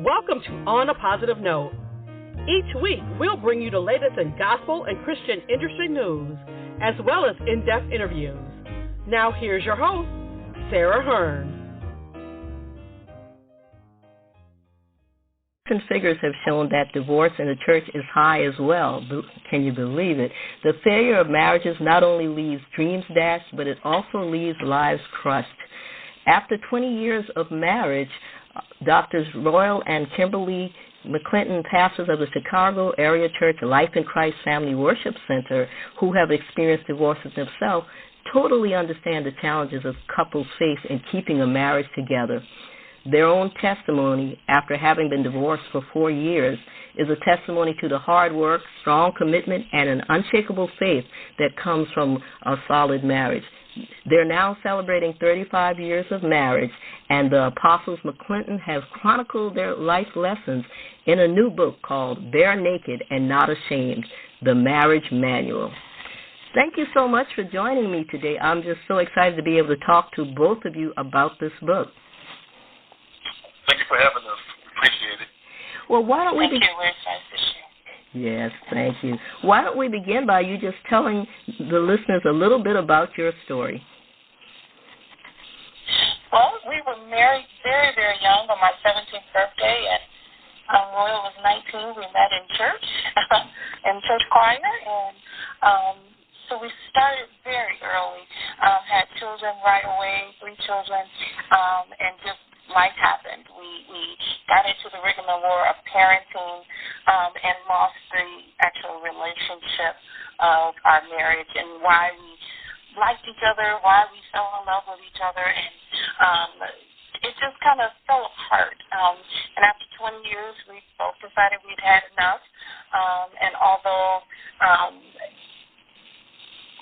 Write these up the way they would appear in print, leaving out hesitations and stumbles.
Welcome to On a Positive Note. Each week, we'll bring you the latest in gospel and Christian industry news, as well as in-depth interviews. Now, here's your host, Sarah Hearn. Recent figures have shown that divorce in the church is high as well. Can you believe it? The failure of marriages not only leaves dreams dashed, but it also leaves lives crushed. After 20 years of marriage, Doctors Royal and Kimberly McClinton, pastors of the Chicago area church Life in Christ Family Worship Center, who have experienced divorces themselves, totally understand the challenges of couples face in keeping a marriage together. Their own testimony, after having been divorced for 4 years, is a testimony to the hard work, strong commitment, and an unshakable faith that comes from a solid marriage. They're now celebrating 35 years of marriage, and the Apostles McClinton have chronicled their life lessons in a new book called BareNaked and Not Ashamed, The Marriage Manual. Thank you so much for joining me today. I'm just so excited to be able to talk to both of you about this book. Thank you for having us. Appreciate it. Well, why don't we Thank you. We're excited to share. Yes, thank you. Why don't we begin by you just telling the listeners a little bit about your story? Well, we were married very, very young on my 17th birthday, and Royal was 19. We met in church, in church choir, and so we started very early, had children right away, 3 children, and just life happened. We got into the rigmarole of parenting and lost the actual relationship of our marriage and why we liked each other, why we fell in love with each other, and it just kind of fell apart. And after 20 years, we both decided we'd had enough, and although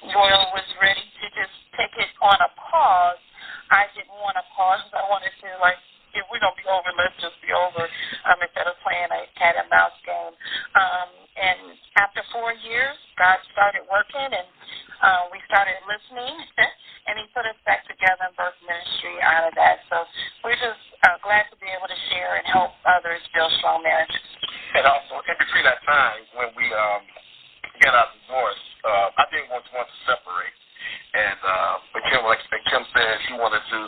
Royal was ready to just take it on a pause, I didn't want to pause. I wanted to, if we're going to be over, let's just be over instead of playing a cat and mouse game. And after 4 years, God started working, and we started listening, and he put us back together and birth ministry out of that. So we're just glad to be able to share and help others build strong marriages. And also, in between that time, when we got our divorce, I didn't want to separate. And but Kim said she wanted to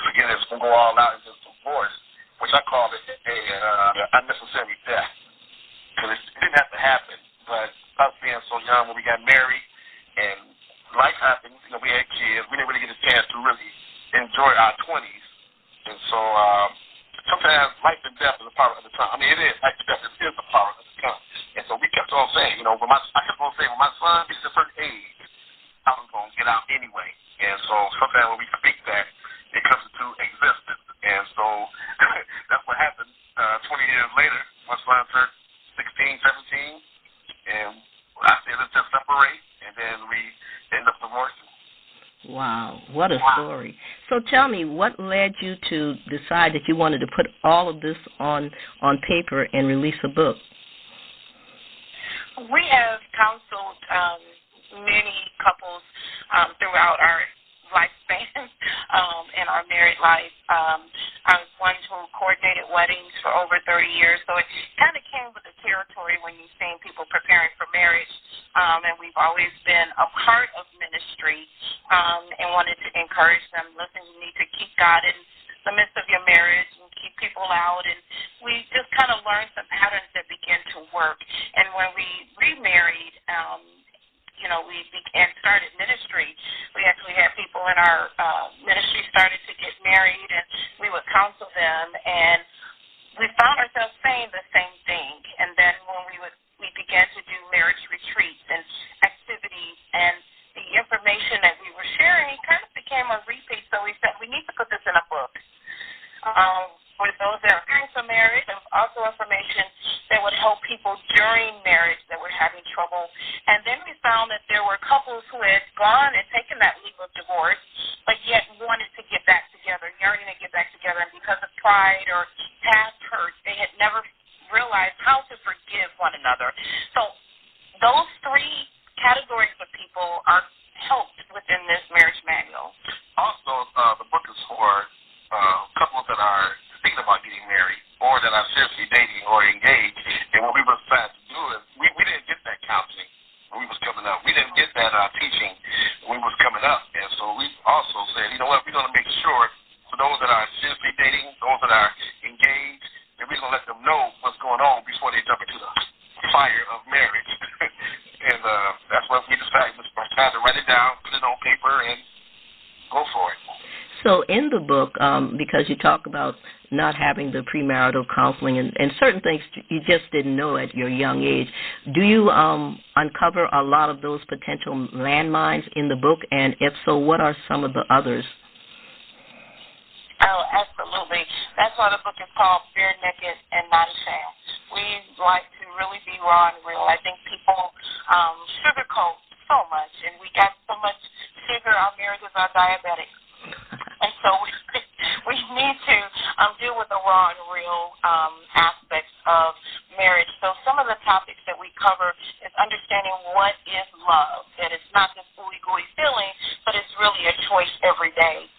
forget it and go all out and just divorce, which I call it unnecessary death. Because it didn't have to happen. But us being so young when we got married and life happened, we had kids, we didn't really get a chance to really enjoy our 20s. And so sometimes life and death is a power of the tongue. I mean, it is. Life and death is a power of the tongue. And so we kept on saying, I kept on saying, when my son gets to a certain age, I was going to get out anyway. And so sometimes when we speak that, it comes into existence. And so that's what happened 20 years later. My son turned 16, 17, and I said, let's just separate, and then we ended up divorcing. Wow, what a story. So tell me, what led you to decide that you wanted to put all of this on paper and release a book? We have counseled many couples throughout our lifespan in our married life. I was one who coordinated weddings for over 30 years, so it kind of came with the territory when you've seen people preparing for marriage, and we've always been a part of ministry and wanted to encourage them, listen, you need to keep God in the midst of your marriage and keep people out, and we just kind of learned some patterns that begin to work. And when we remarried, we began started ministry. We actually had people in our ministry started to get married, and we would counsel them, and we found ourselves saying the same thing. And then when we began to do marriage retreats and activities, and the information that we were sharing kind of became a repeat. So we said we need to put this in a book. For those that are preparing for marriage, and also information that would help people during marriage that were having trouble. And then we found that there were couples who had gone and taken that leap of divorce, but yet wanted to get back together, yearning to get back together. And because of pride or past hurt, they had never realized how to forgive one another. So those 3 categories of people are helped within this marriage manual. Also, the book is for couples that are thinking about getting married or that are seriously seriously dating, those that are engaged, and we're going to let them know what's going on before they jump into the fire of marriage. And that's what we decided. We decided to write it down, put it on paper, and go for it. So in the book, because you talk about not having the premarital counseling and certain things you just didn't know at your young age, do you uncover a lot of those potential landmines in the book? And if so, what are some of the others? Oh, absolutely. That's why the book is called BareNaked and Not Ashamed. We like to really be raw and real. I think people sugarcoat so much, and we got so much sugar. Our marriages are diabetic. And so we need to deal with the raw and real aspects of marriage. So some of the topics that we cover is understanding what is love, that it's not this ooey-gooey feeling, but it's really a choice every day.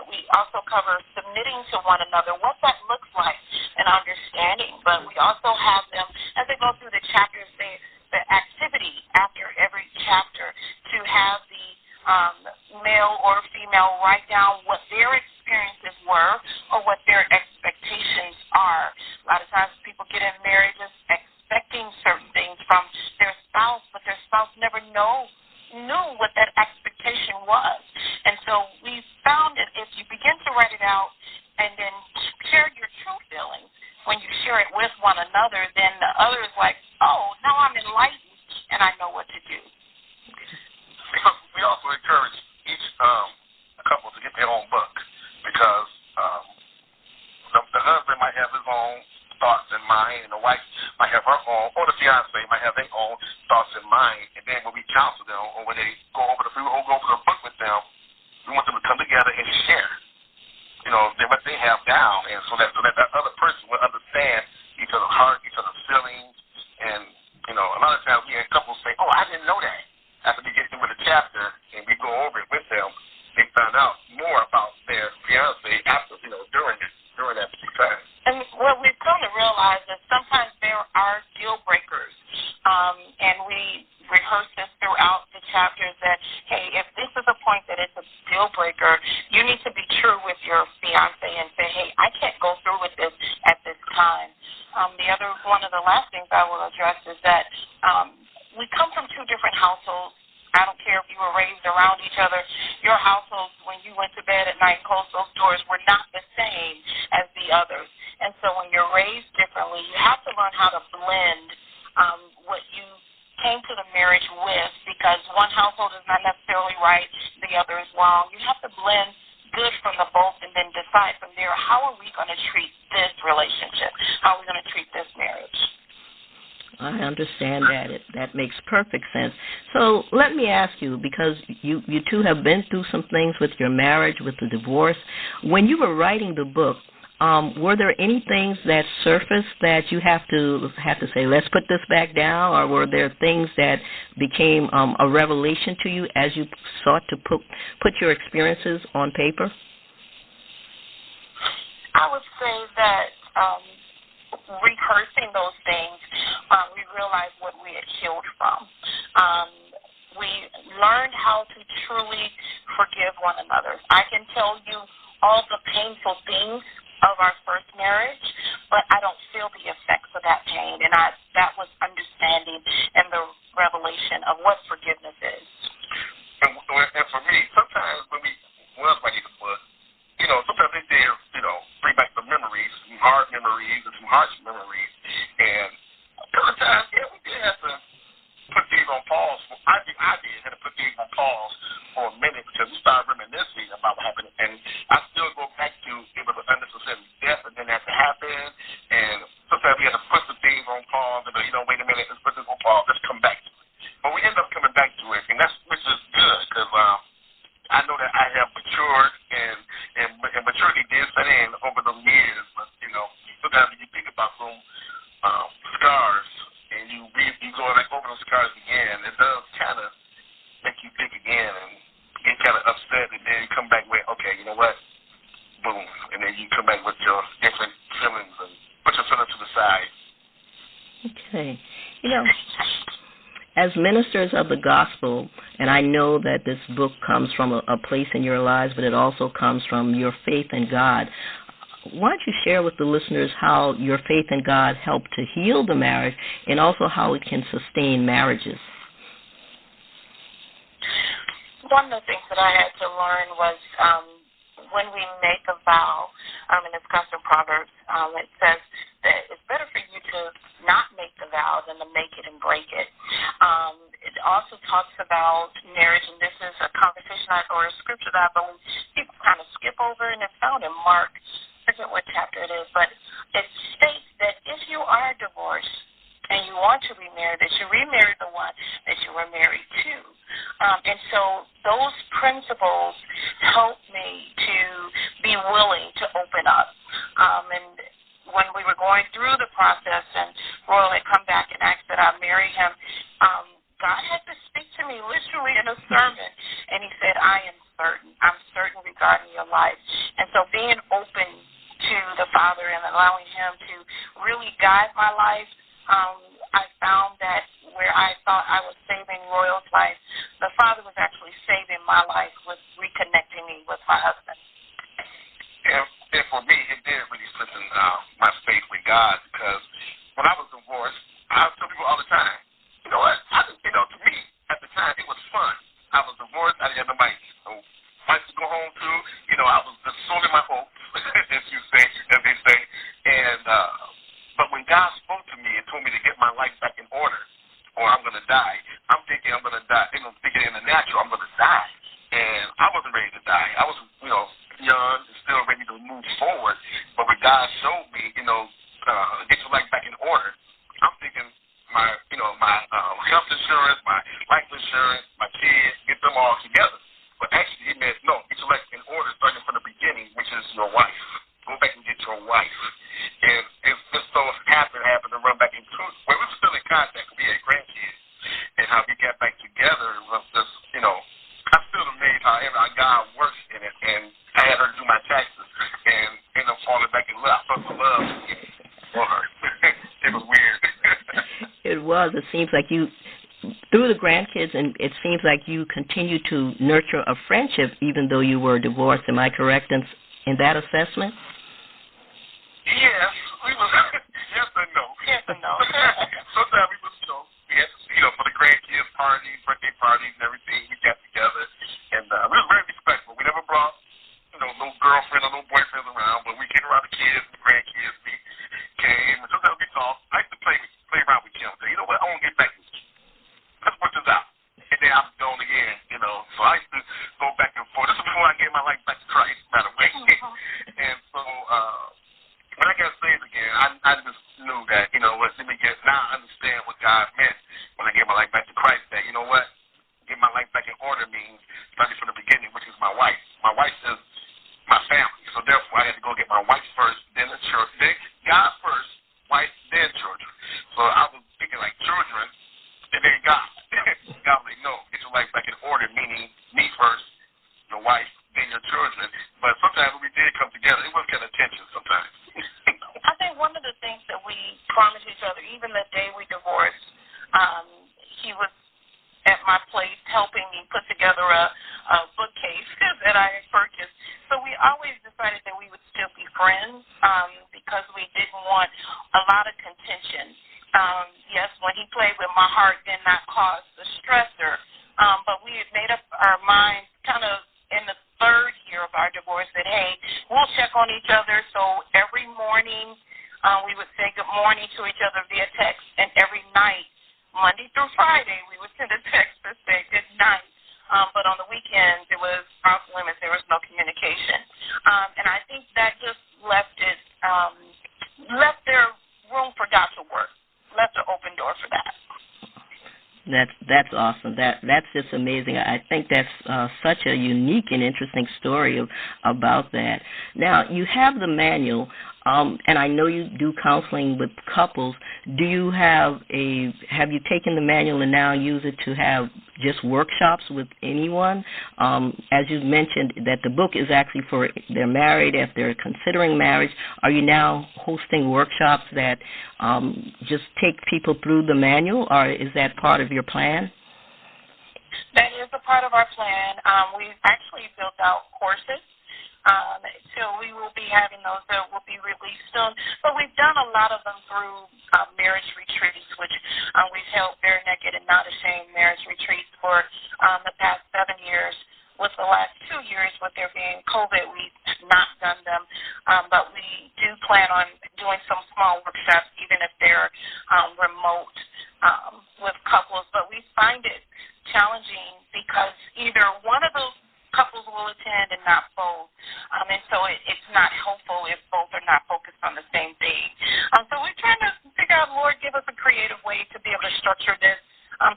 We also cover submitting to one another, what that looks like, and understanding. But we also have them, as they go through the chapters, the activity after every chapter to have the male or female write down what their experiences were or what their expectations are. A lot of times people get in marriages expecting certain things from their spouse, but their spouse never knew what that expectation was. And so we found that if you begin to write it out and then share your true feelings, when you share it with one another, then the other is like, oh, now I'm enlightened and I know what to do. We also encourage each couple to get their own book because the husband might have his own thoughts in mind, and the wife might have her own, or the fiance might have their own thoughts in mind. And then when we counsel them, or when they go over the book with them, we want them to come together and share, what they have down, and so that that other person will understand each other's heart, each other's feelings, and a lot of times we have couples say, "Oh, I didn't know that." After we get through with a chapter and we go over it with them, they find out more about their fiance after, during that time. And what we've come to realize is sometimes there are deal breakers, and we rehearse this throughout the chapters that, hey, if this is a point that it's a deal breaker, you need to be true with your fiance and say, hey, I can't go through with this at this time. One of the last things I will address is that we come from two different households. I don't care if you were raised around each other. Your households, when you went to bed at night and closed those doors, were not the same as the others. And so when you're raised differently, you have to learn how to blend what you came to the marriage with, because one household is not necessarily right, the other is wrong. You have to blend good from the both and then decide from there, how are we going to treat this relationship? How are we going to treat this marriage? I understand that. That makes perfect sense. So let me ask you, because you two have been through some things with your marriage, with the divorce. When you were writing the book, were there any things that surfaced that you have to say, let's put this back down, or were there things that became a revelation to you as you sought to put your experiences on paper? I would say that rehearsing those things, we realized what we had healed from. We learned how to truly forgive one another. I can tell you all the painful things of our first marriage, but I don't feel the effects of that pain, and that was understanding and the revelation of what forgiveness is. And for me, sometimes when we was writing the book, sometimes they did, bring back some memories, some hard memories and some harsh memories. And other times, we did have to put these on pause. I did have to put these on pause for a minute because we started reminiscing about what happened. And I still go back to it was an unnecessary death and then that happened. And sometimes we had to put the things on pause and, wait a minute, let's put this on pause, let's come back to it. But we end up coming back to it, and which is good because I know that I have matured and maturity did set in over the years. But sometimes when you think about some scars and you go back over those scars again, it does kind of make you think again and get kind of upset, and then you come back with, okay, you know what, boom, and then you come back with your different feelings and put your feelings to the side. Okay, as ministers of the gospel, And I know that this book comes from a place in your lives, but it also comes from your faith in God. Why don't you share with the listeners how your faith in God helped to heal the marriage and also how it can sustain marriages? One of the things that I had to learn was when we make a vow, and it's comes in Proverbs, it says that it's better for you to not make the vow than to make it and break it. It also talks about marriage, and this is a conversation or a scripture that I believe people kind of skip over, and it's found in Mark. I forget what chapter it is, but it states that if you are divorced and you want to remarry, that you remarry the one that you were married to. And so those principles helped me to be willing to open up. And when we were going through the process and Royal had come back and asked that I marry him, God had to speak to me literally in a sermon, and he said, I'm certain regarding your life. And so being open to the Father and allowing him to really guide my life, I found that where I thought I was saving Royal's life, the Father was actually saving my life with reconnecting me with my husband. And for me, it did really strengthen my faith with God, because when I was divorced, I tell people all the time, you know what, to me, at the time, it was fun. I was divorced, I didn't have nobody to go home to, I was just sowing my hopes, as they say, and but when God spoke to me and told me to get my life back in order, or I'm going to die, I'm thinking I'm going to die. I'm thinking in the natural, I'm going to die. And I wasn't ready to die. I was, young and still ready to move forward. But when God showed me, get your life back in order, I'm thinking my health insurance, my life insurance, my kids, get them all together. But actually, he meant, no, get your life in order starting from the beginning, which is your wife. Go back and get your wife. And it just so happened to run back into it. Well, we were still in contact. We had grandkids. And how we got back together was just, I'm still amazed how God works in it. And I had her do my taxes and end up falling back in love. I felt the love for her. It was weird. It was. It seems like you, through the grandkids, and it seems like you continue to nurture a friendship even though you were divorced. Am I correct in that assessment? Yes, we was. Yes and no. Yes and no. Sometimes we was, we had to, for the grandkids parties, birthday parties, and everything, we got together, and we were very respectful. We never brought, no girlfriend or no boyfriends around, but we came around the kids, the grandkids. We came, and sometimes we talked. I used to play around with Kim. Say, you know what? I want to get back with you. Let's work this out. And then I was gone again, So I used to go back and forth. This is before I gave my life back to Christ, by the way. And so, when I got saved again, I just knew that, now I understand what God meant when I gave my life back to Christ, that, get my life back in order means starting from the beginning, which is my wife. My wife is my family. So therefore, I had to go get my wife first, then the church, then God first, wife, then children. So I was thinking like children, and then God. God was like, no, get your life back in order, meaning me first, your wife, then your children. But sometimes when we did come together, it was kind of tension sometimes. I think one of the things that we promised each other, even the day we divorced, he was at my place helping me put together a bookcase that I had purchased. So we always decided that we would still be friends because we didn't want a lot of contention. Yes, when he played with my heart did not cause the stressor, but we had made up our minds kind of in the third year of our divorce that, hey, we'll check on each other. So every morning we would say good morning to each other via text, and every night, Monday through Friday, we would send a text to say good night. But on the weekends, it was off limits. There was no communication. And I think that just left there room for God to work, left an open door for that. That's awesome. That's just amazing. I think that's such a unique and interesting story about that. Now, you have the manual, and I know you do counseling with couples. Have you taken the manual and now use it to have just workshops with anyone? As you mentioned, that the book is actually for they're married, if they're considering marriage. Are you now hosting workshops that just take people through the manual, or is that part of your plan? That is a part of our plan. We've actually built out courses. So we will be having those that will be released soon. But we've done a lot of them through marriage retreats, which we've held BareNaked and Not Ashamed marriage retreats for the past 7 years. With the last 2 years, with there being COVID, we've not done them. But we do plan on doing some small workshops, even if they're remote with couples. But we find it challenging because either one of those couples will attend and not both. And so it's not helpful if both are not focused on the same thing. So we're trying to figure out, Lord, give us a creative way to be able to structure this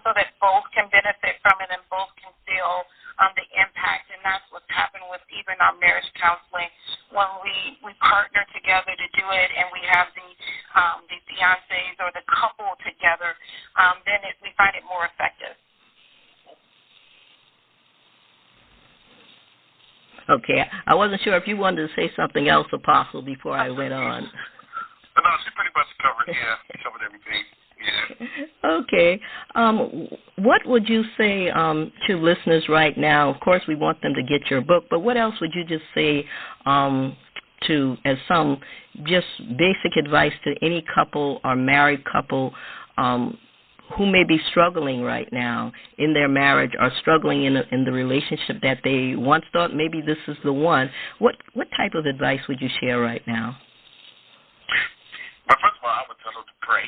so that both can benefit from it and both can feel the impact. And that's what's happened with even our marriage counseling. When we partner together to do it and we have the fiancés or the couple together, then we find it more effective. Okay, I wasn't sure if you wanted to say something else, Apostle, before I went on. No, she pretty much covered, covered everything, Okay, what would you say to listeners right now? Of course, we want them to get your book, but what else would you just say as some just basic advice to any couple or married couple who may be struggling right now in their marriage or struggling in the relationship that they once thought maybe this is the one? What type of advice would you share right now? Well, first of all, I would tell them to pray.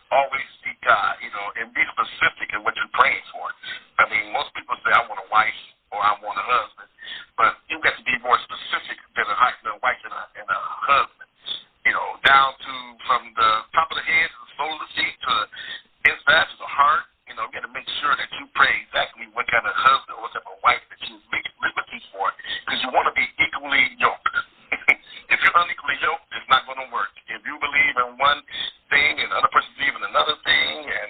Always seek God, and be specific in what you're praying for. I mean, most people say, I want a wife or I want a husband, but you've got to be more specific than a wife and a husband. Down to from the top of the head to the sole of the feet to the inside to the heart. You got to make sure that you pray exactly what kind of husband or what type of wife that you make liberty for, because you want to be equally yoked. If you're unequally yoked, it's not going to work. If you believe in one thing and the other person believes in another thing, and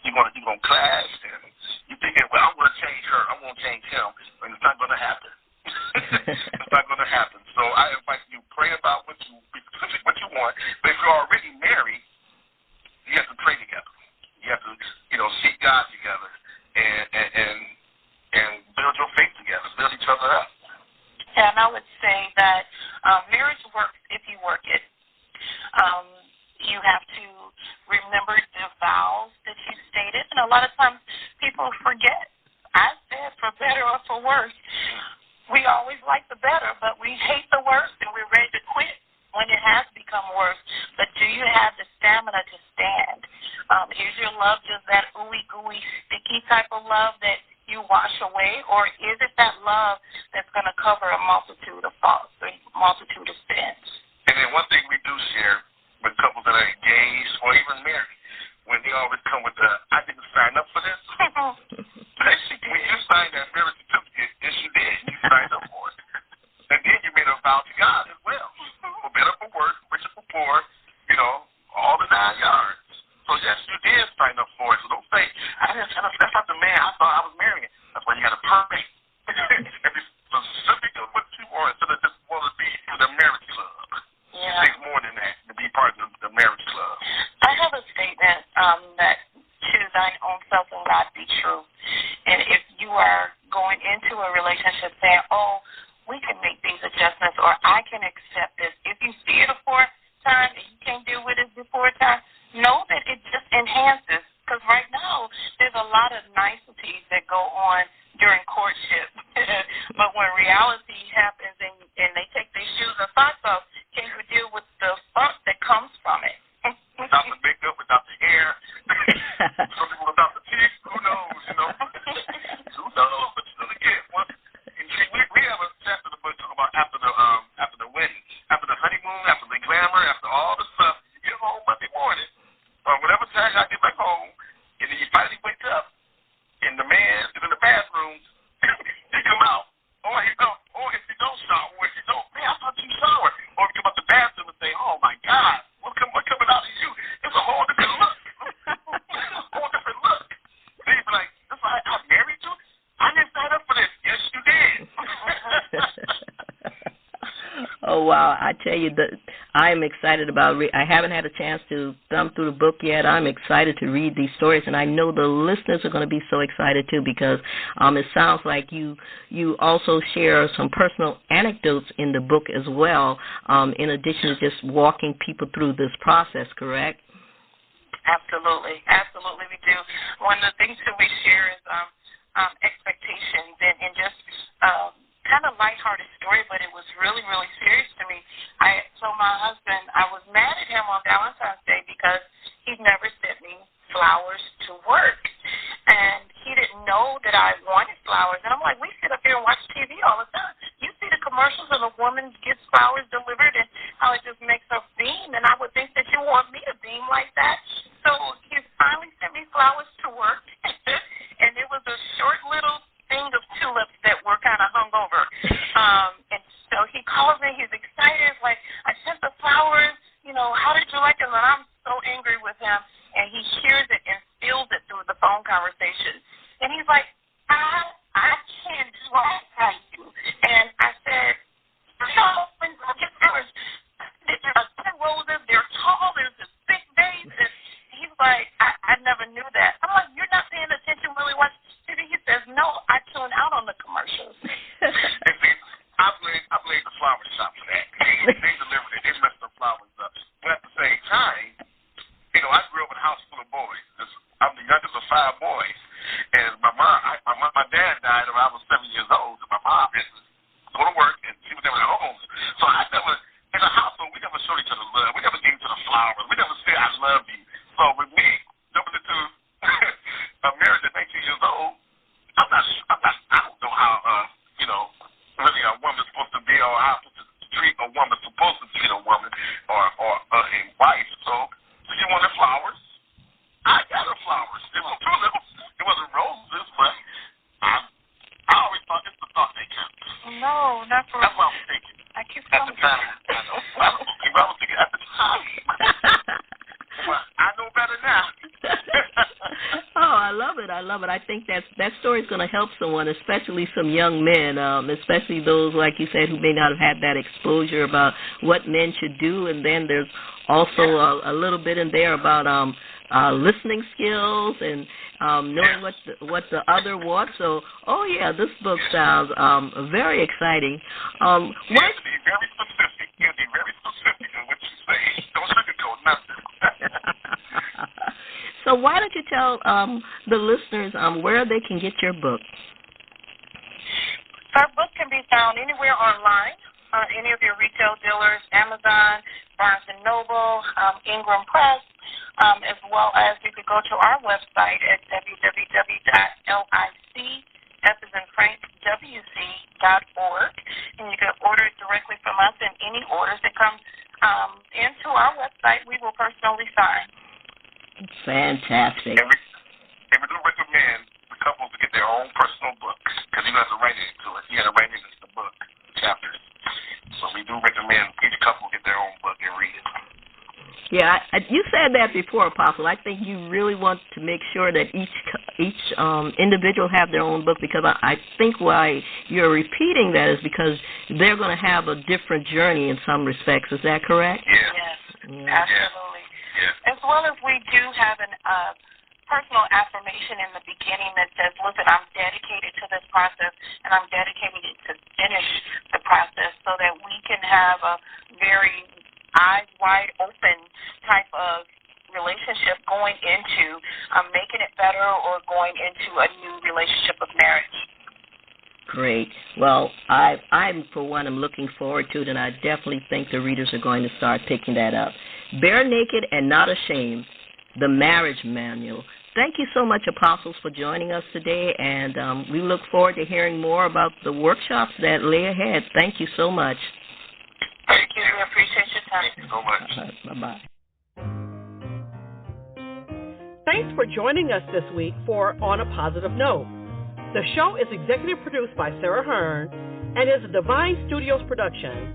you're going to clash, and you're thinking, well, I'm going to change her, I'm going to change him, and it's not going to happen. It's not going to happen. So I invite you, pray about what you want. But if you're already married, you have to pray together. You have to, seek God together and build your faith together, build each other up. And I would say that marriage works if you work it. You have to remember the vows that you stated, and a lot of times people forget. I said for better or for worse. We always like the better, but we hate the worst, and we're ready to quit when it has become worse. But do you have the stamina to stand? Is your love just that ooey gooey sticky type of love that you wash away, or is it that love that's going to cover a multitude of faults, a multitude of sins? And then one thing we do share with couples that are engaged or even married, when they always come with the, I didn't sign up for this. When you signed that marriage certificate, yes, you did. You signed up for it. And then you made a vow to God as well. For better, for worse, richer, for poor, all the 9 yards. So, yes, you did sign up for it. So don't say, that's not the man I thought I was marrying. That's why you got to pray. And be specific of what you want instead of just want to be in the marriage club. Yeah. It takes more than that to be part of the marriage club. I have a statement that choose thine own self and God be true. And if you are going into a relationship saying, we can make these adjustments or I can accept this, if you see it a fourth time and you can't deal with it before time, know that it just enhances. Because right now there's a lot of niceties that go on during courtship. But when reality happens and they take their shoes and socks off, can you deal with the funk that comes from it? Without the makeup, without the hair, some people without the teeth, who knows, Who knows, but again, we have a chapter in the book talking about after the wedding, after the honeymoon, after the glamour, after all the stuff, you get home Monday morning, or whatever time I get back home, and then you finally wake up, and the man is in the bathroom, he come out, or if he don't shower, or if he don't, man, I thought you showered, or wow. I tell you that I'm excited about I haven't had a chance to thumb through the book yet. I'm excited to read these stories, and I know the listeners are going to be so excited, too, because it sounds like you also share some personal anecdotes in the book as well, in addition to just walking people through this process, correct? Absolutely, we do. One of the things that we share is expectations and just kind of lighthearted story, but it was really, really serious to me. I told my husband I was mad at him on Valentine's Day because he never sent me flowers to work, and he didn't know that I wanted flowers. And I'm like, we sit up here and watch TV all the time. You see the commercials of a woman gets flowers delivered and how it just makes her beam, and I would think that you want me to beam like that. So he finally sent me flowers to work, and it was a short little thing of tulips that were kind of hung over. And so he calls me, he's excited, like, I sent the flowers, how did you like them? And I'm so angry with him, and he hears it and feels it through the phone conversation. And he's like, I can't do that for you. And I said, get flowers. They're roses, they're tall, there's this big vase. And he's like, I never knew that. I'm like, you're not paying attention, really watch TV? He says, no, I tune out on the commercials. And see, I blame the flower shop for that. They delivered it. They messed the flowers up. But at the same time, I grew up in a house full of boys. I'm the youngest of 5 boys. And my dad died when I was 7 years old. And my mom had to go to work, and she was never at home. So I never, in a household, we never showed each other love. We never gave each other flowers. We never said, I love you. So with me jumping into a marriage at 19 years old, I don't know how, really a woman's supposed to be, or how to treat a woman supposed to treat a woman or a wife. So she wanted flowers. I got her flowers. It was tulips. It wasn't roses, but I always thought it's the thought that counts. No, not for That's what I was thinking. I keep at the time. I know. I was thinking at the time. But I know better now. Oh, I love it. I think that story is going to help someone, especially some young men, especially those, like you said, who may not have had that exposure about what men should do. And then there's also a little bit in there about listening skills and knowing what the other wants. So, this book sounds very exciting. You have to be very specific. You have to be very specific in what you say. Don't sugarcoat nothing. So why don't you tell the listeners where they can get your book? Our book can be found anywhere online, any of your retail dealers, Amazon, Barnes & Noble, Ingram Press, as well as you could go to our website at www.licfrankwc.org, and you can order it directly from us, and any orders that come into our website, we will personally sign. Fantastic. And we do recommend the couples to get their own personal books, because you have to write into it. You have to write into the book, chapters. So we do recommend each couple get their own book and read it. Yeah, you said that before, Apostle. I think you really want to make sure that each individual have their own book, because I think why you're repeating that is because they're going to have a different journey in some respects. Is that correct? Yes, absolutely. Yeah. As well as we do have a personal affirmation in the beginning that says, listen, I'm dedicated to this process, and I'm dedicated to finish the process so that we can have a very eyes wide open type of relationship going into making it better or going into a new relationship of marriage. Great. Well, I'm for one, I'm looking forward to it, and I definitely think the readers are going to start picking that up. BareNaked and Not Ashamed, the Marriage Manual. Thank you so much, Apostles, for joining us today, and we look forward to hearing more about the workshops that lay ahead. Thank you so much. Thank you. We appreciate your time. Thank you so much. Bye-bye. Thanks for joining us this week for On a Positive Note. The show is executive produced by Sarah Hearn and is a Divine Studios production.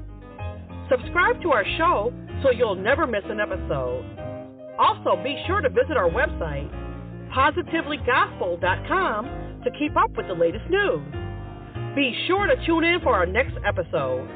Subscribe to our show so you'll never miss an episode. Also, be sure to visit our website, positivelygospel.com, to keep up with the latest news. Be sure to tune in for our next episode.